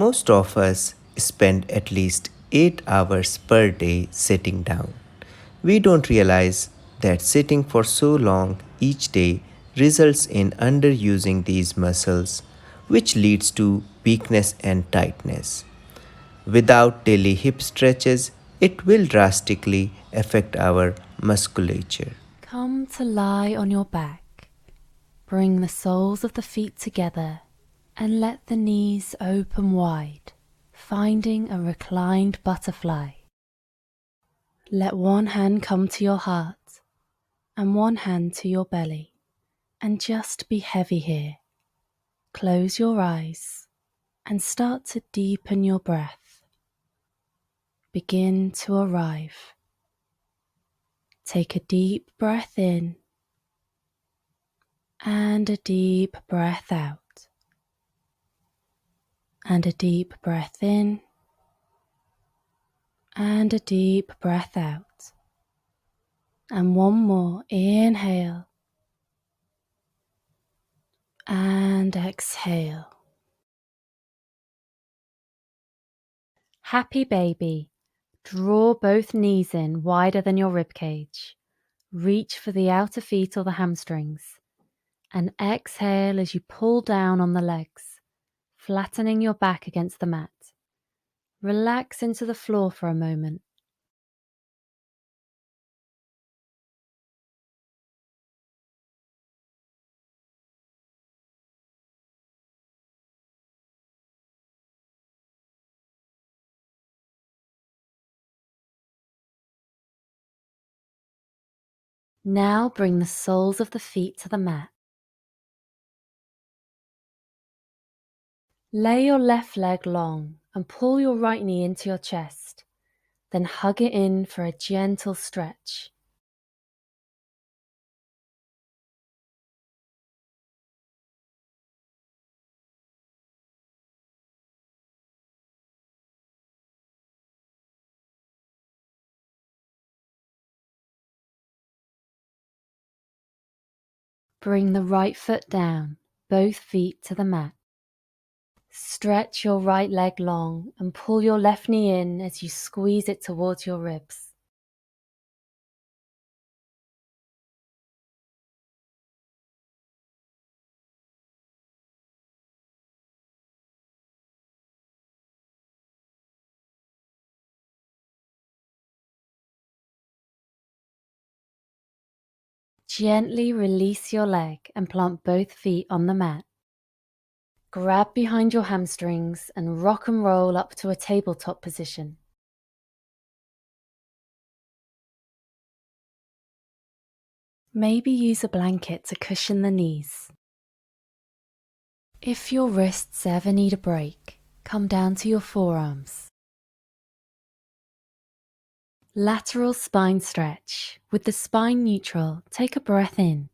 Most of us spend at least 8 hours per day sitting down. We don't realize that sitting for so long each day results in underusing these muscles, which leads to weakness and tightness. Without daily hip stretches, it will drastically affect our musculature. Come to lie on your back. Bring the soles of the feet together and let the knees open wide, finding a reclined butterfly. Let one hand come to your heart and one hand to your belly, and just be heavy here. Close your eyes and start to deepen your breath. Begin to arrive. Take a deep breath in and a deep breath out. And a deep breath in and a deep breath out. And one more. Inhale and exhale. Happy baby. Draw both knees in wider than your ribcage. Reach for the outer feet or the hamstrings. And exhale as you pull down on the legs, flattening your back against the mat. Relax into the floor for a moment. Now bring the soles of the feet to the mat. Lay your left leg long and pull your right knee into your chest. Then hug it in for a gentle stretch. Bring the right foot down, both feet to the mat. Stretch your right leg long and pull your left knee in as you squeeze it towards your ribs. Gently release your leg and plant both feet on the mat. Grab behind your hamstrings and rock and roll up to a tabletop position. Maybe use a blanket to cushion the knees. If your wrists ever need a break, come down to your forearms. Lateral spine stretch. With the spine neutral, take a breath in.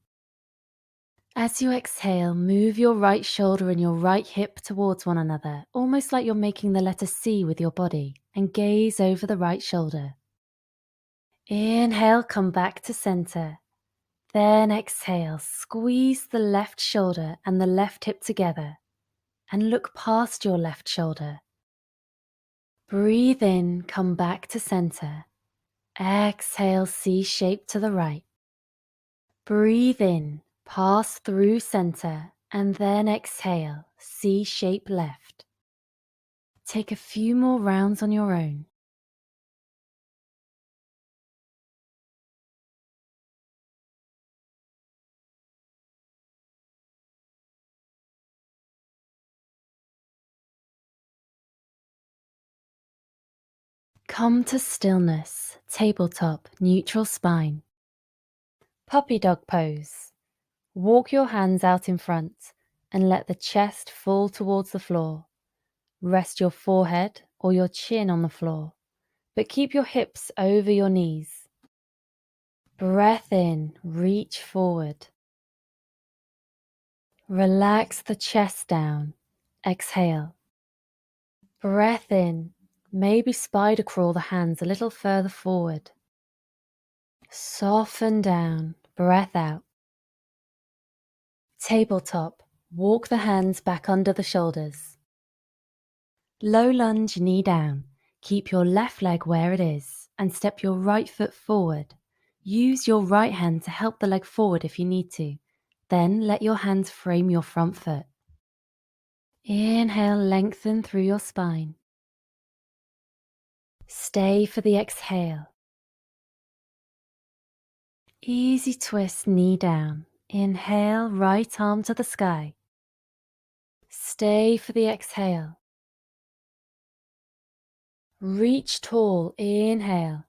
As you exhale, move your right shoulder and your right hip towards one another, almost like you're making the letter C with your body, and gaze over the right shoulder. Inhale, come back to center. Then exhale, squeeze the left shoulder and the left hip together, and look past your left shoulder. Breathe in, come back to center. Exhale, C shape to the right. Breathe in, pass through center, and then exhale, C shape left. Take a few more rounds on your own. Come to stillness, tabletop, neutral spine. Puppy dog pose. Walk your hands out in front and let the chest fall towards the floor. Rest your forehead or your chin on the floor, but keep your hips over your knees. Breath in, reach forward. Relax the chest down. Exhale. Breath in, maybe spider crawl the hands a little further forward. Soften down, breath out. Tabletop, walk the hands back under the shoulders. Low lunge, knee down. Keep your left leg where it is and step your right foot forward. Use your right hand to help the leg forward if you need to. Then let your hands frame your front foot. Inhale, lengthen through your spine. Stay for the exhale. Easy twist, knee down. Inhale, right arm to the sky. Stay for the exhale. Reach tall, inhale.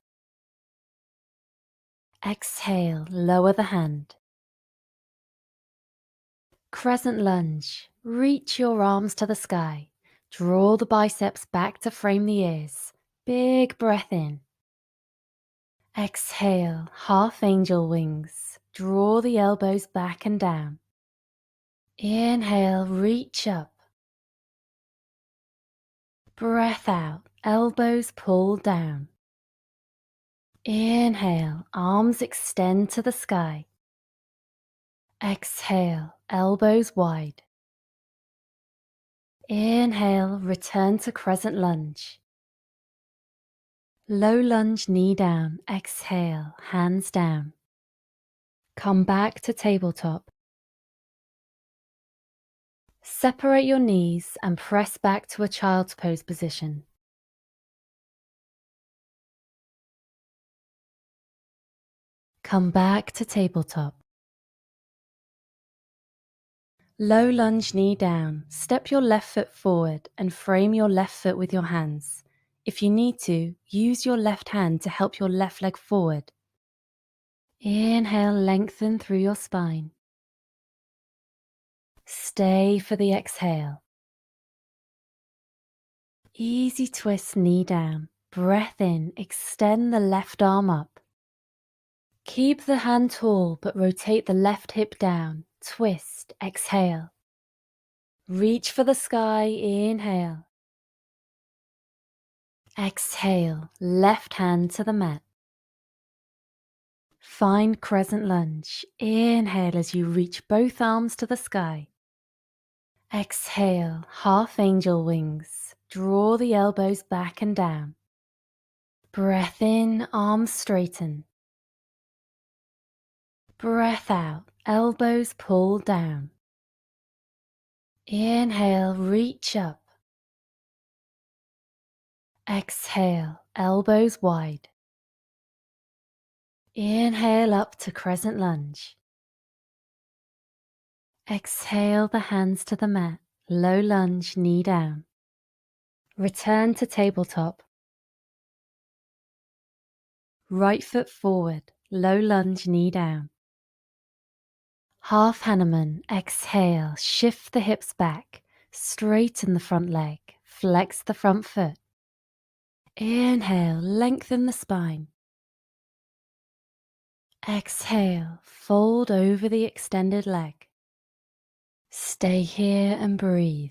Exhale, lower the hand. Crescent lunge. Reach your arms to the sky. Draw the biceps back to frame the ears. Big breath in. Exhale, half angel wings. Draw the elbows back and down. Inhale, reach up. Breath out, elbows pull down. Inhale, arms extend to the sky. Exhale, elbows wide. Inhale, return to crescent lunge. Low lunge, knee down. Exhale, hands down. Come back to tabletop. Separate your knees and press back to a child's pose position. Come back to tabletop. Low lunge, knee down. Step your left foot forward and frame your left foot with your hands. If you need to, use your left hand to help your left leg forward. Inhale, lengthen through your spine. Stay for the exhale. Easy twist, knee down. Breath in, extend the left arm up. Keep the hand tall, but rotate the left hip down. Twist, exhale. Reach for the sky, inhale. Exhale, left hand to the mat. Find crescent lunge. Inhale as you reach both arms to the sky. Exhale, half angel wings. Draw the elbows back and down. Breath in, arms straighten. Breath out, elbows pull down. Inhale, reach up. Exhale, elbows wide. Inhale up to crescent lunge. Exhale the hands to the mat. Low lunge, knee down. Return to tabletop. Right foot forward, low lunge, knee down. Half Hanuman, exhale, shift the hips back, straighten the front leg, flex the front foot. Inhale, lengthen the spine. Exhale, fold over the extended leg. Stay here and breathe.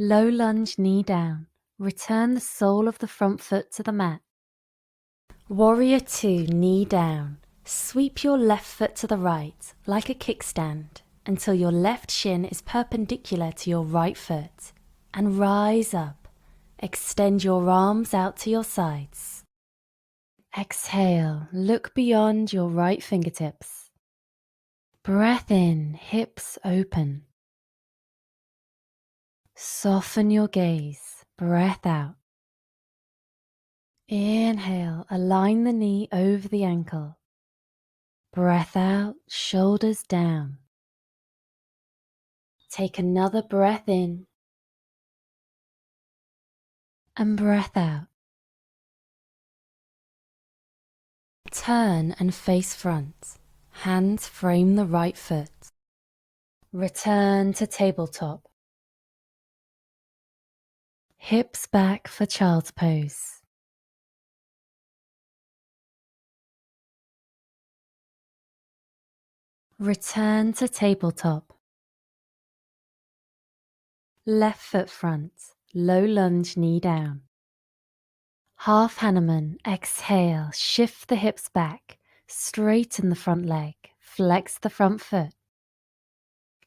Low lunge, knee down. Return the sole of the front foot to the mat. Warrior 2, knee down. Sweep your left foot to the right, like a kickstand, until your left shin is perpendicular to your right foot. And rise up. Extend your arms out to your sides. Exhale, look beyond your right fingertips. Breath in, hips open. Soften your gaze, breath out. Inhale, align the knee over the ankle. Breath out, shoulders down. Take another breath in and breath out. Turn and face front. Hands frame the right foot. Return to tabletop. Hips back for child's pose. Return to tabletop. Left foot front, low lunge, knee down. Half Hanuman, exhale, shift the hips back, straighten the front leg, flex the front foot.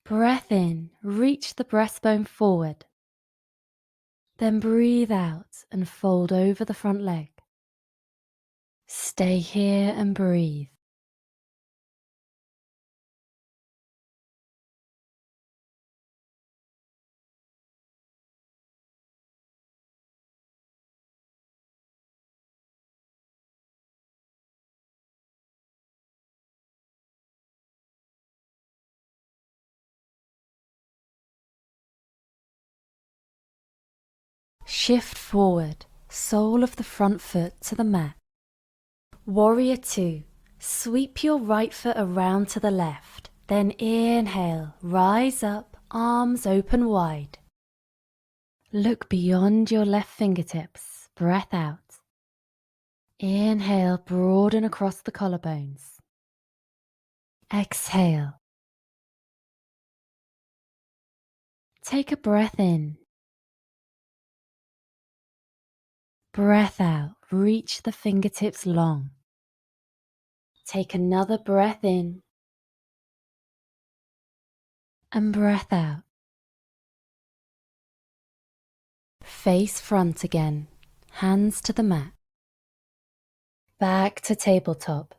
Breath in, reach the breastbone forward. Then breathe out and fold over the front leg. Stay here and breathe. Shift forward, sole of the front foot to the mat. Warrior 2. Sweep your right foot around to the left. Then inhale, rise up, arms open wide. Look beyond your left fingertips, breath out. Inhale, broaden across the collarbones. Exhale. Take a breath in. Breath out, reach the fingertips long. Take another breath in. And breath out. Face front again, hands to the mat. Back to tabletop.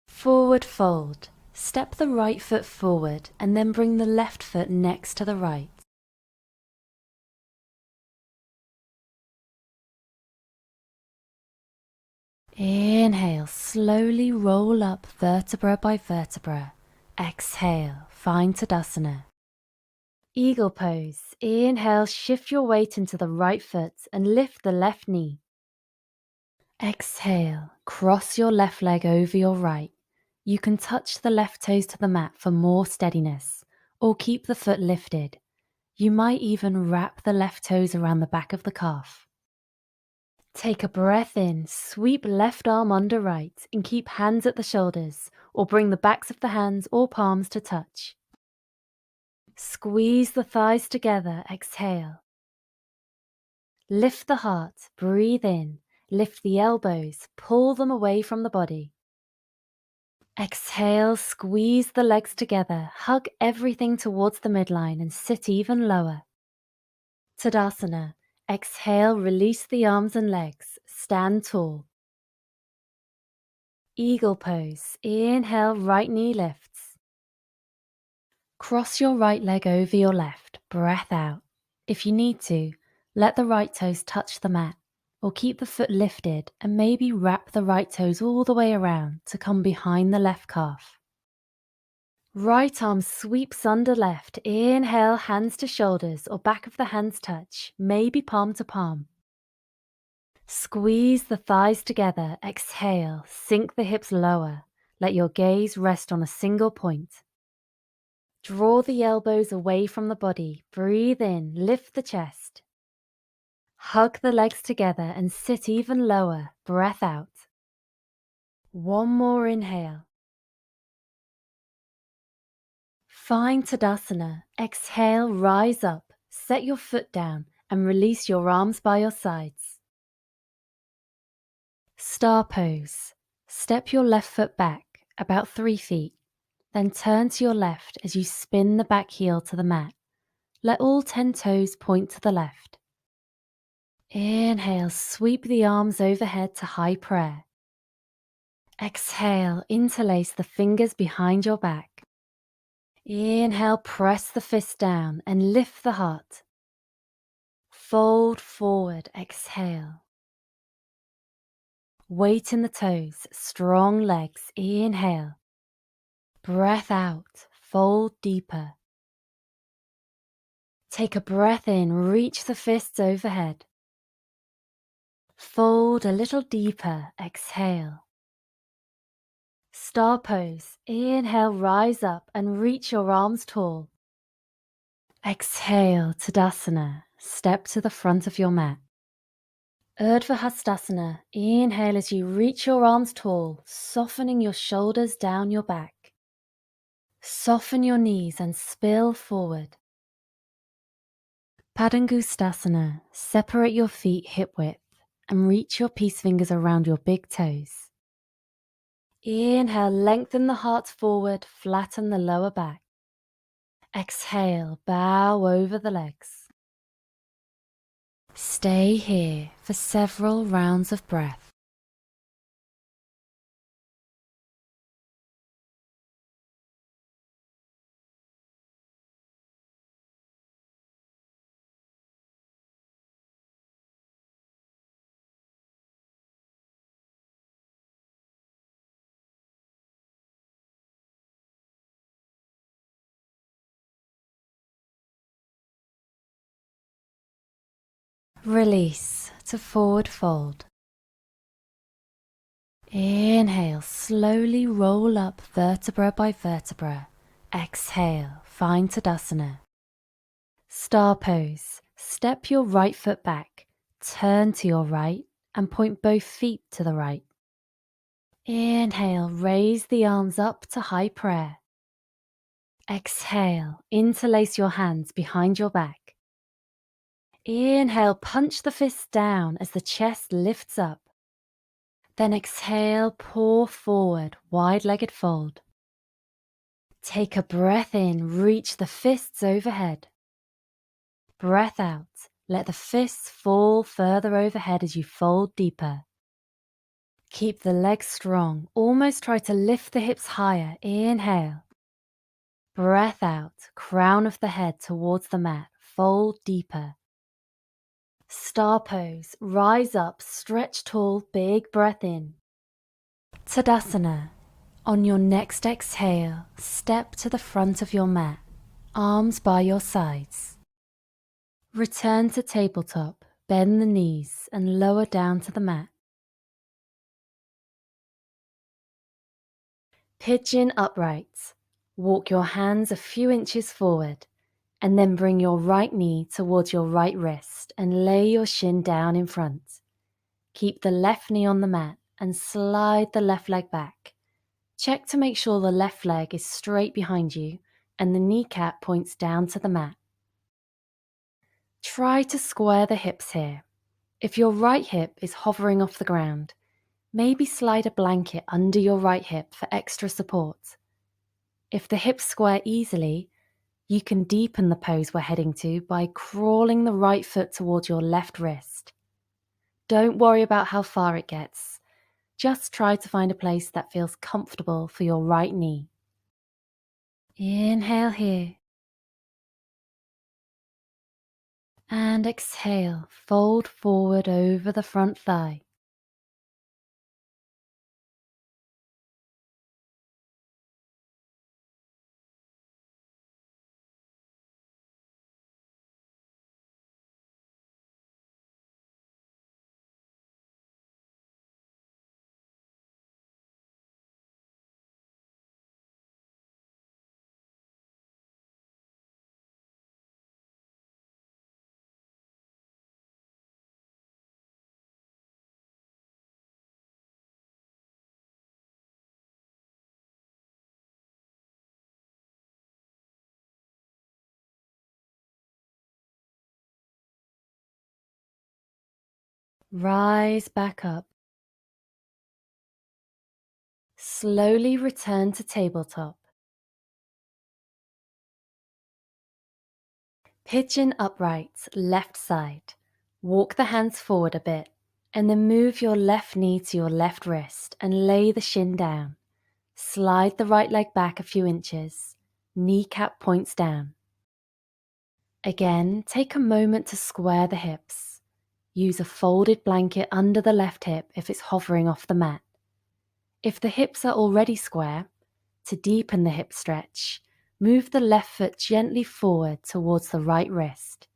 Forward fold. Step the right foot forward and then bring the left foot next to the right. Inhale, slowly roll up vertebra by vertebra. Exhale, find Tadasana. Eagle pose. Inhale, shift your weight into the right foot and lift the left knee. Exhale, cross your left leg over your right. You can touch the left toes to the mat for more steadiness, or keep the foot lifted. You might even wrap the left toes around the back of the calf. Take a breath in, sweep left arm under right, and keep hands at the shoulders, or bring the backs of the hands or palms to touch. Squeeze the thighs together, exhale. Lift the heart, breathe in, lift the elbows, pull them away from the body. Exhale, squeeze the legs together, hug everything towards the midline and sit even lower. Tadasana. Exhale, release the arms and legs, stand tall. Eagle pose. Inhale, right knee lifts. Cross your right leg over your left, breath out. If you need to, let the right toes touch the mat, or keep the foot lifted and maybe wrap the right toes all the way around to come behind the left calf. Right arm sweeps under left. Inhale, hands to shoulders or back of the hands touch, maybe palm to palm. Squeeze the thighs together. Exhale, sink the hips lower. Let your gaze rest on a single point. Draw the elbows away from the body. Breathe in, lift the chest. Hug the legs together and sit even lower. Breath out. One more inhale. Find Tadasana. Exhale, rise up. Set your foot down and release your arms by your sides. Star pose. Step your left foot back about 3 feet. Then turn to your left as you spin the back heel to the mat. Let all 10 toes point to the left. Inhale, sweep the arms overhead to high prayer. Exhale, interlace the fingers behind your back. Inhale, press the fist down and lift the heart. Fold forward, exhale. Weight in the toes, strong legs, inhale. Breath out, fold deeper. Take a breath in, reach the fists overhead. Fold a little deeper, exhale. Star pose. Inhale, rise up and reach your arms tall. Exhale, Tadasana. Step to the front of your mat. Urdhva Hastasana. Inhale as you reach your arms tall, softening your shoulders down your back. Soften your knees and spill forward. Padangusthasana. Separate your feet hip width and reach your peace fingers around your big toes. Inhale, lengthen the heart forward, flatten the lower back. Exhale, bow over the legs. Stay here for several rounds of breath. Release to forward fold. Inhale, slowly roll up vertebra by vertebra. Exhale, find Tadasana. Star pose. Step your right foot back, turn to your right and point both feet to the right. Inhale, raise the arms up to high prayer. Exhale, interlace your hands behind your back. Inhale, punch the fists down as the chest lifts up. Then exhale, pour forward, wide-legged fold. Take a breath in, reach the fists overhead. Breath out, let the fists fall further overhead as you fold deeper. Keep the legs strong, almost try to lift the hips higher. Inhale. Breath out, crown of the head towards the mat, fold deeper. Star pose, rise up, stretch tall, big breath in. Tadasana. On your next exhale, step to the front of your mat, arms by your sides. Return to tabletop, bend the knees and lower down to the mat. Pigeon upright. Walk your hands a few inches forward and then bring your right knee towards your right wrist and lay your shin down in front. Keep the left knee on the mat and slide the left leg back. Check to make sure the left leg is straight behind you and the kneecap points down to the mat. Try to square the hips here. If your right hip is hovering off the ground, maybe slide a blanket under your right hip for extra support. If the hips square easily, you can deepen the pose we're heading to by crawling the right foot towards your left wrist. Don't worry about how far it gets. Just try to find a place that feels comfortable for your right knee. Inhale here. And exhale, fold forward over the front thigh. Rise back up. Slowly return to tabletop. Pigeon upright, left side. Walk the hands forward a bit and then move your left knee to your left wrist and lay the shin down. Slide the right leg back a few inches. Kneecap points down. Again, take a moment to square the hips. Use a folded blanket under the left hip if it's hovering off the mat. If the hips are already square, to deepen the hip stretch, move the left foot gently forward towards the right wrist.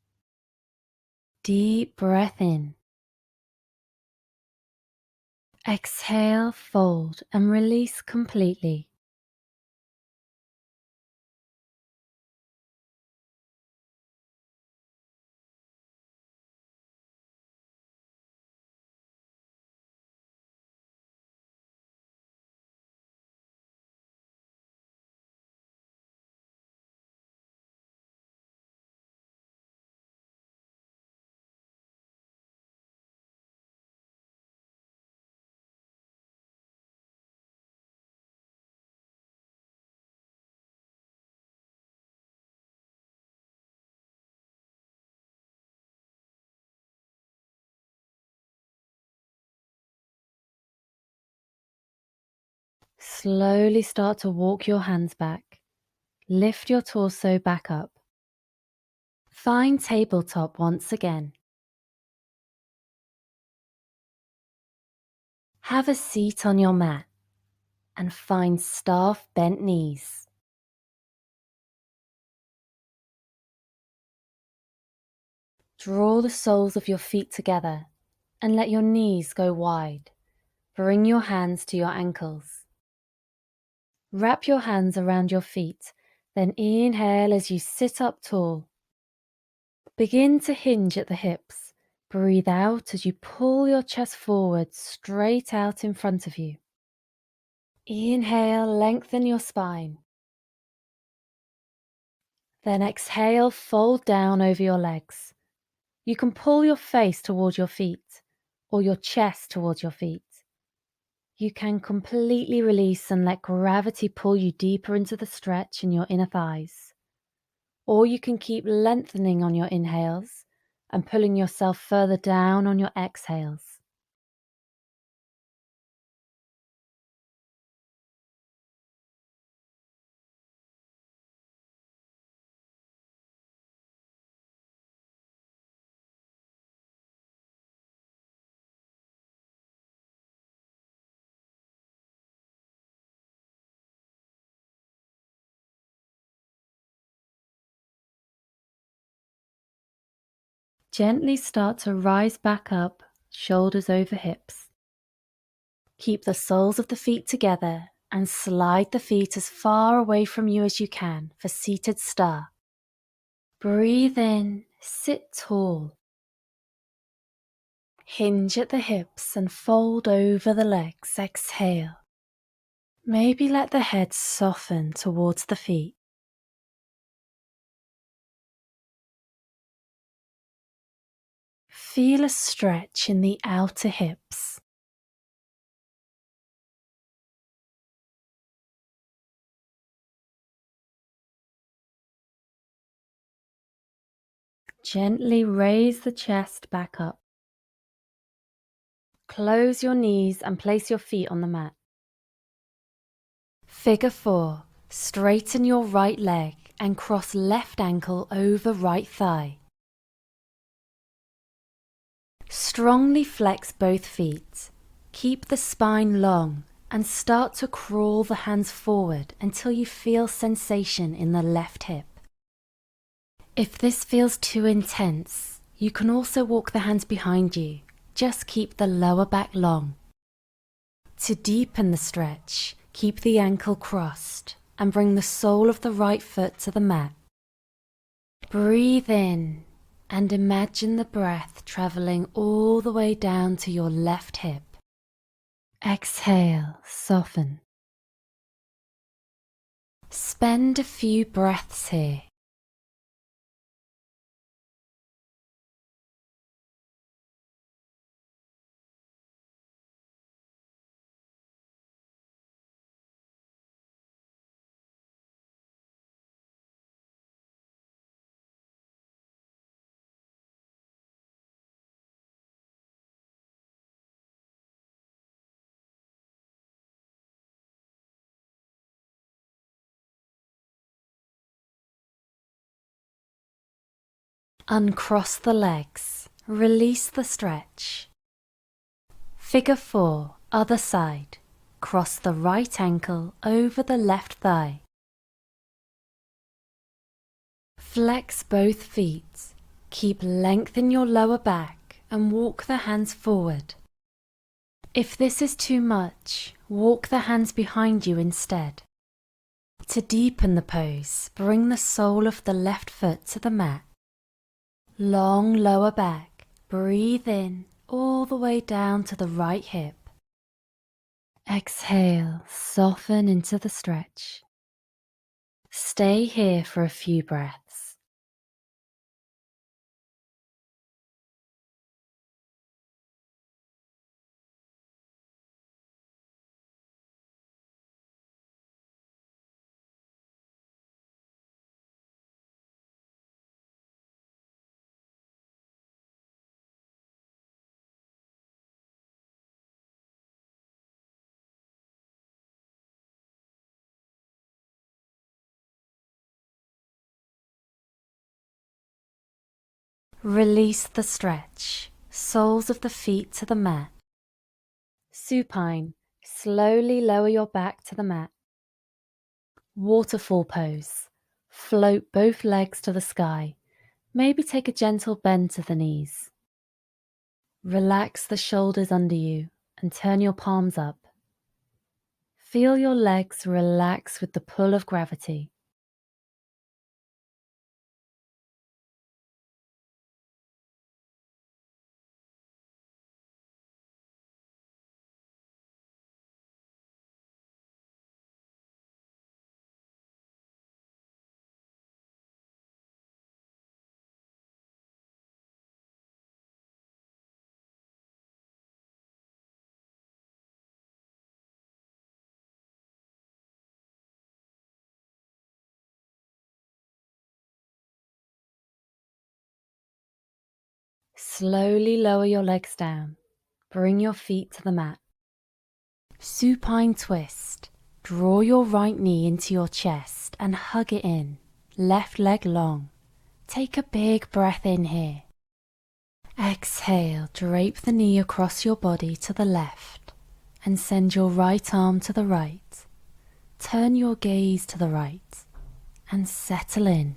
Deep breath in. Exhale, fold and release completely. Slowly start to walk your hands back. Lift your torso back up. Find tabletop once again. Have a seat on your mat and find staff bent knees. Draw the soles of your feet together and let your knees go wide. Bring your hands to your ankles. Wrap your hands around your feet, then inhale as you sit up tall. Begin to hinge at the hips. Breathe out as you pull your chest forward straight out in front of you. Inhale, lengthen your spine. Then exhale, fold down over your legs. You can pull your face towards your feet or your chest towards your feet. You can completely release and let gravity pull you deeper into the stretch in your inner thighs. Or you can keep lengthening on your inhales and pulling yourself further down on your exhales. Gently start to rise back up, shoulders over hips. Keep the soles of the feet together and slide the feet as far away from you as you can for seated star. Breathe in, sit tall. Hinge at the hips and fold over the legs. Exhale. Maybe let the head soften towards the feet. Feel a stretch in the outer hips. Gently raise the chest back up. Close your knees and place your feet on the mat. Figure 4. Straighten your right leg and cross left ankle over right thigh. Strongly flex both feet. Keep the spine long and start to crawl the hands forward until you feel sensation in the left hip. If this feels too intense, you can also walk the hands behind you. Just keep the lower back long. To deepen the stretch, keep the ankle crossed and bring the sole of the right foot to the mat. Breathe in and imagine the breath traveling all the way down to your left hip. Exhale, soften. Spend a few breaths here. Uncross the legs, release the stretch. Figure 4, other side. Cross the right ankle over the left thigh. Flex both feet. Keep length in your lower back and walk the hands forward. If this is too much, walk the hands behind you instead. To deepen the pose, bring the sole of the left foot to the mat. Long lower back, breathe in all the way down to the right hip. Exhale, soften into the stretch. Stay here for a few breaths. Release the stretch, soles of the feet to the mat. Supine, slowly lower your back to the mat. Waterfall pose, float both legs to the sky. Maybe take a gentle bend to the knees. Relax the shoulders under you and turn your palms up. Feel your legs relax with the pull of gravity. Slowly lower your legs down. Bring your feet to the mat. Supine twist. Draw your right knee into your chest and hug it in, left leg long. Take a big breath in here. Exhale, drape the knee across your body to the left and send your right arm to the right. Turn your gaze to the right and settle in.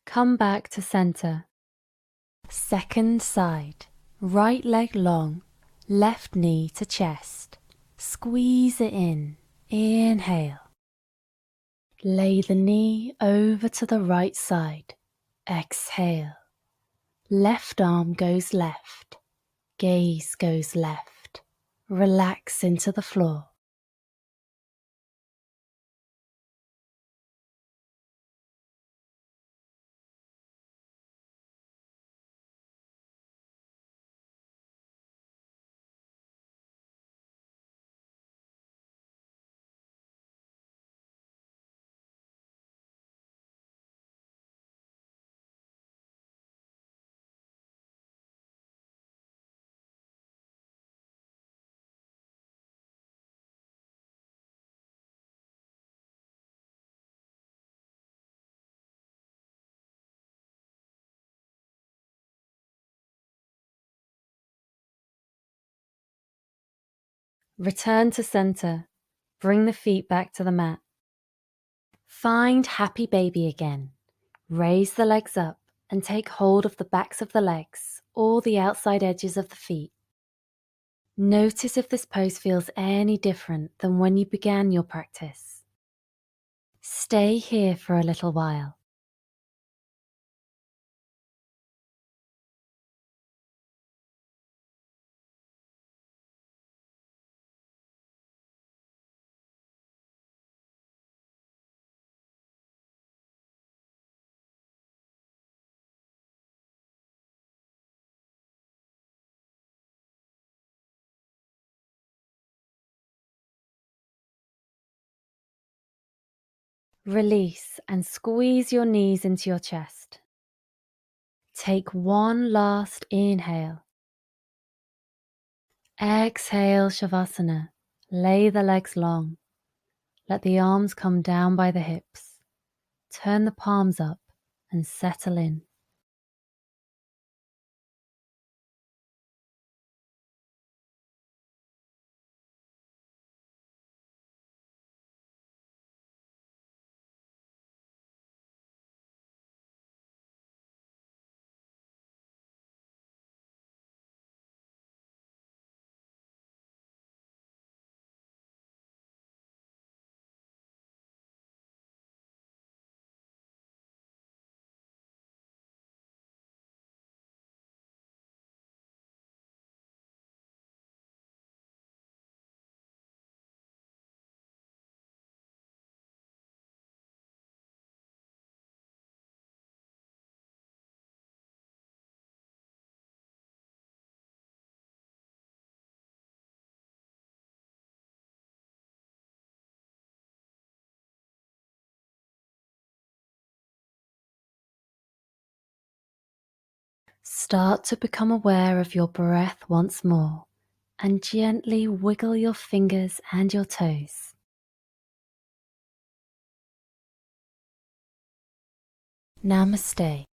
Come back to center. Second side. Right leg long, left knee to chest. Squeeze it in. Inhale. Lay the knee over to the right side. Exhale. Left arm goes left. Gaze goes left. Relax into the floor. Return to center. Bring the feet back to the mat. Find happy baby again. Raise the legs up and take hold of the backs of the legs or the outside edges of the feet. Notice if this pose feels any different than when you began your practice. Stay here for a little while. Release and squeeze your knees into your chest. Take one last inhale. Exhale, Shavasana. Lay the legs long. Let the arms come down by the hips. Turn the palms up and settle in. Start to become aware of your breath once more and gently wiggle your fingers and your toes. Namaste.